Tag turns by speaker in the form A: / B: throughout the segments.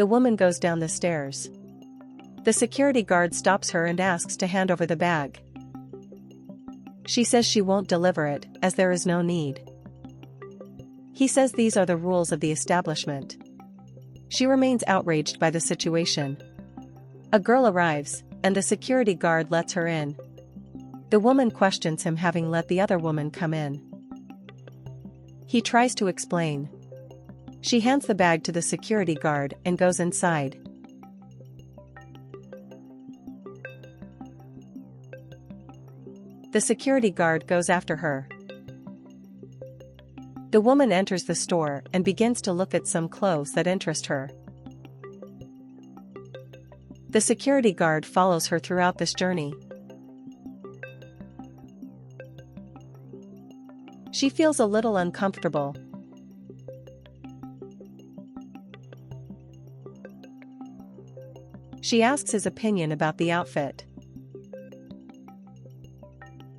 A: The woman goes down the stairs. The security guard stops her and asks to hand over the bag. She says she won't deliver it, as there is no need. He says these are the rules of the establishment. She remains outraged by the situation. A girl arrives, and the security guard lets her in. The woman questions him, having let the other woman come in. He tries to explain. She hands the bag to the security guard and goes inside. The security guard goes after her. The woman enters the store and begins to look at some clothes that interest her. The security guard follows her throughout this journey. She feels a little uncomfortable. She asks his opinion about the outfit.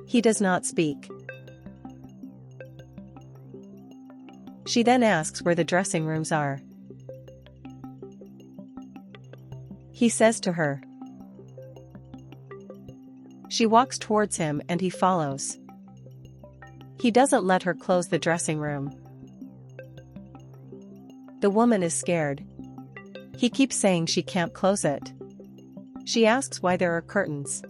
A: He does not speak. She then asks where the dressing rooms are. He says to her. She walks towards him and he follows. He doesn't let her close the dressing room. The woman is scared. He keeps saying she can't close it. She asks why there are curtains.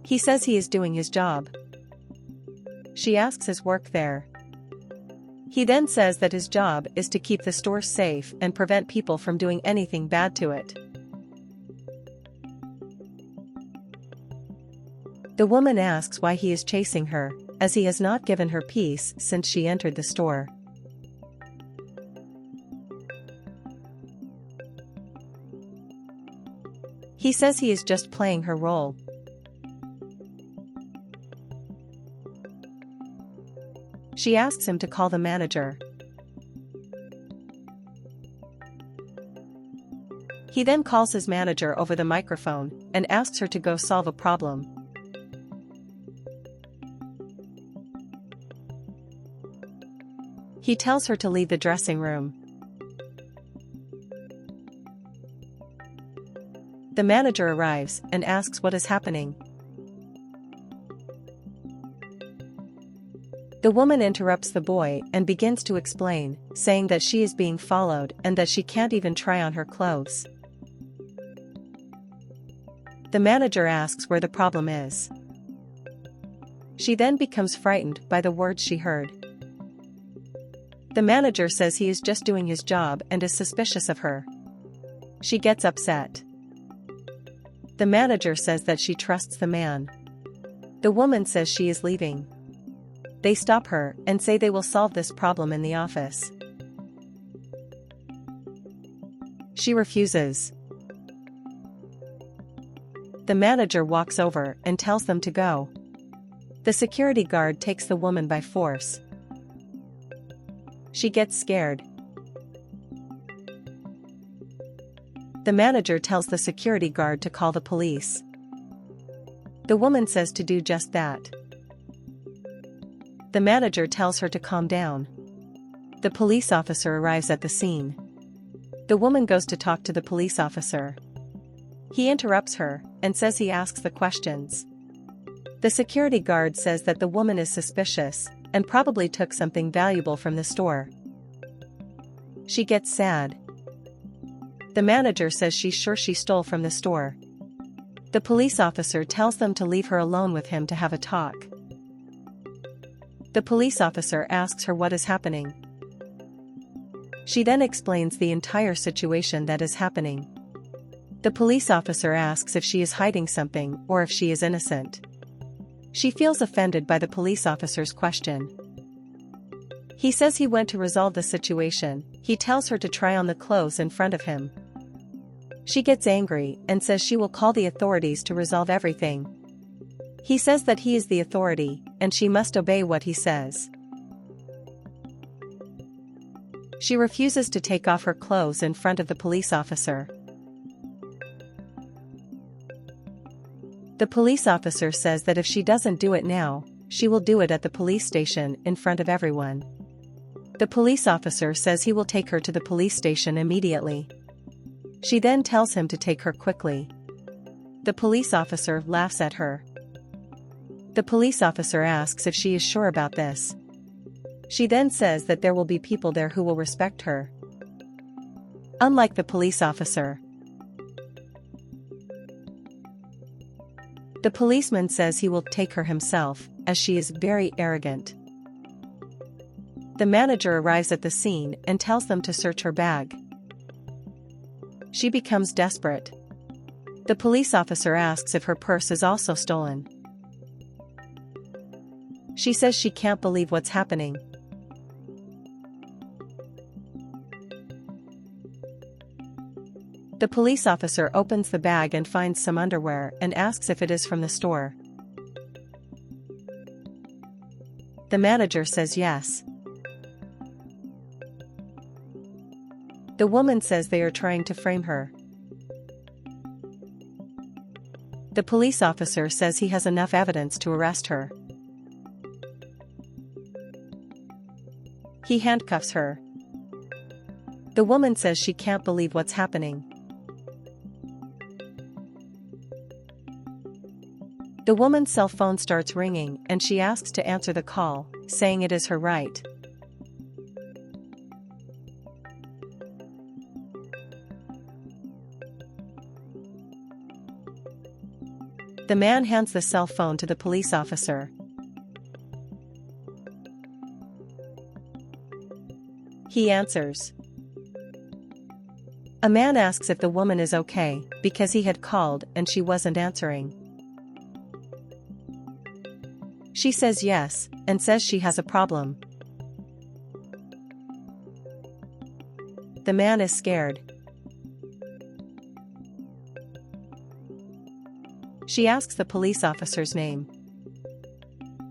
A: He says he is doing his job. She asks his work there. He then says that his job is to keep the store safe and prevent people from doing anything bad to it. The woman asks why he is chasing her, as he has not given her peace since she entered the store. He says he is just playing her role. She asks him to call the manager. He then calls his manager over the microphone and asks her to go solve a problem. He tells her to leave the dressing room. The manager arrives and asks what is happening. The woman interrupts the boy and begins to explain, saying that she is being followed and that she can't even try on her clothes. The manager asks where the problem is. She then becomes frightened by the words she heard. The manager says he is just doing his job and is suspicious of her. She gets upset. The manager says that she trusts the man. The woman says she is leaving. They stop her and say they will solve this problem in the office. She refuses. The manager walks over and tells them to go. The security guard takes the woman by force. She gets scared. The manager tells the security guard to call the police. The woman says to do just that. The manager tells her to calm down. The police officer arrives at the scene. The woman goes to talk to the police officer. He interrupts her and says he asks the questions. The security guard says that the woman is suspicious and probably took something valuable from the store. She gets sad. The manager says she's sure she stole from the store. The police officer tells them to leave her alone with him to have a talk. The police officer asks her what is happening. She then explains the entire situation that is happening. The police officer asks if she is hiding something or if she is innocent. She feels offended by the police officer's question. He says he went to resolve the situation. He tells her to try on the clothes in front of him. She gets angry and says she will call the authorities to resolve everything. He says that he is the authority, and she must obey what he says. She refuses to take off her clothes in front of the police officer. The police officer says that if she doesn't do it now, she will do it at the police station in front of everyone. The police officer says he will take her to the police station immediately. She then tells him to take her quickly. The police officer laughs at her. The police officer asks if she is sure about this. She then says that there will be people there who will respect her. Unlike the police officer, the policeman says he will take her himself, as she is very arrogant. The manager arrives at the scene and tells them to search her bag. She becomes desperate. The police officer asks if her purse is also stolen. She says she can't believe what's happening. The police officer opens the bag and finds some underwear and asks if it is from the store. The manager says yes. The woman says they are trying to frame her. The police officer says he has enough evidence to arrest her. He handcuffs her. The woman says she can't believe what's happening. The woman's cell phone starts ringing and she asks to answer the call, saying it is her right. The man hands the cell phone to the police officer. He answers. A man asks if the woman is okay, because he had called and she wasn't answering. She says yes, and says she has a problem. The man is scared. She asks the police officer's name.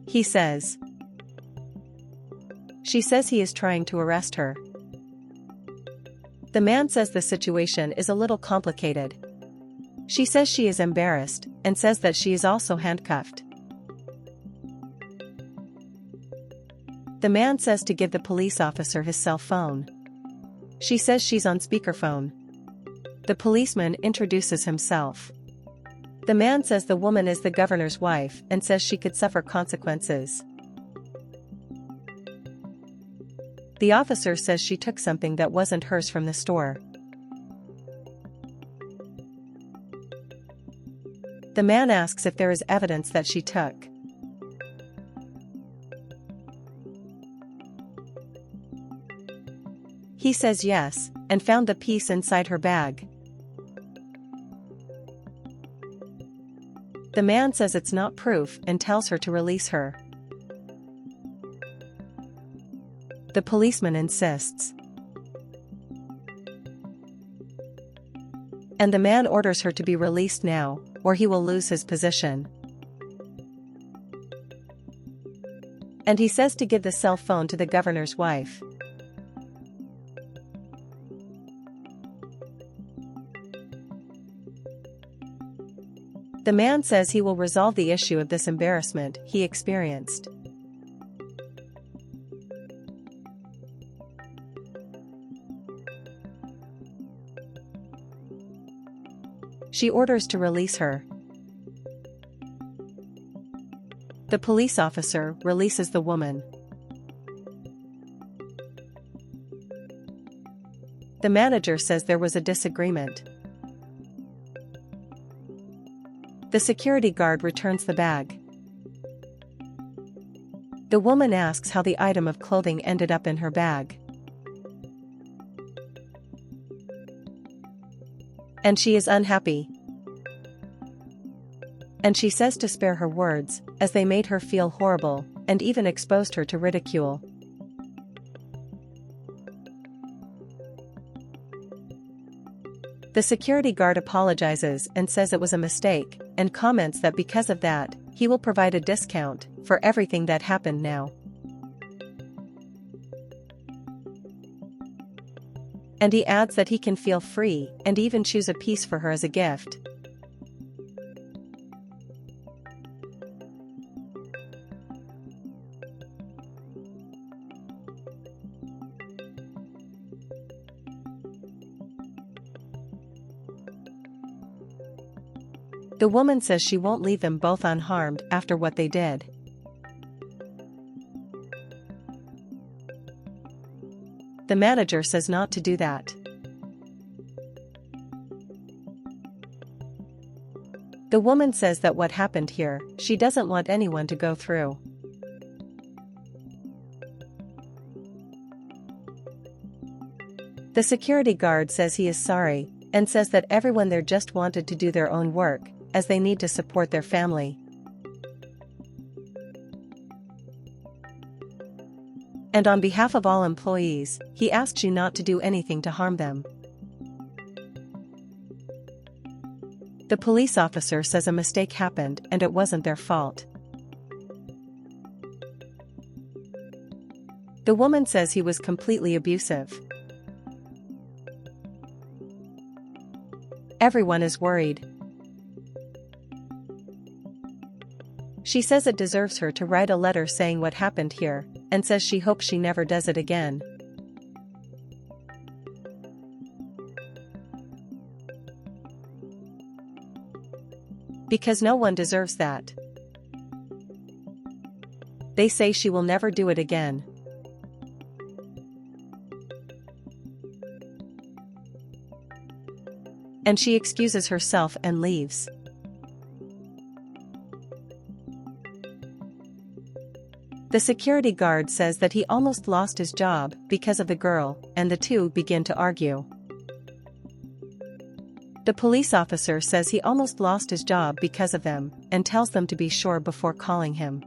A: He says. She says he is trying to arrest her. The man says the situation is a little complicated. She says she is embarrassed, and says that she is also handcuffed. The man says to give the police officer his cell phone. She says she's on speakerphone. The policeman introduces himself. The man says the woman is the governor's wife and says she could suffer consequences. The officer says she took something that wasn't hers from the store. The man asks if there is evidence that she took. He says yes, and found the piece inside her bag. The man says it's not proof and tells her to release her. The policeman insists. And the man orders her to be released now, or he will lose his position. And he says to give the cell phone to the governor's wife. The man says he will resolve the issue of this embarrassment he experienced. She orders to release her. The police officer releases the woman. The manager says there was a disagreement. The security guard returns the bag. The woman asks how the item of clothing ended up in her bag. And she is unhappy. And she says to spare her words, as they made her feel horrible, and even exposed her to ridicule. The security guard apologizes and says it was a mistake, and comments that because of that, he will provide a discount for everything that happened now. And he adds that he can feel free and even choose a piece for her as a gift. The woman says she won't leave them both unharmed after what they did. The manager says not to do that. The woman says that what happened here, she doesn't want anyone to go through. The security guard says he is sorry, and says that everyone there just wanted to do their own work, as they need to support their family. And on behalf of all employees, he asks you not to do anything to harm them. The police officer says a mistake happened and it wasn't their fault. The woman says he was completely abusive. Everyone is worried. She says it deserves her to write a letter saying what happened here, and says she hopes she never does it again. Because no one deserves that. They say she will never do it again. And she excuses herself and leaves. The security guard says that he almost lost his job because of the girl, and the two begin to argue. The police officer says he almost lost his job because of them, and tells them to be sure before calling him.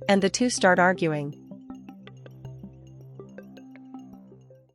A: And the two start arguing.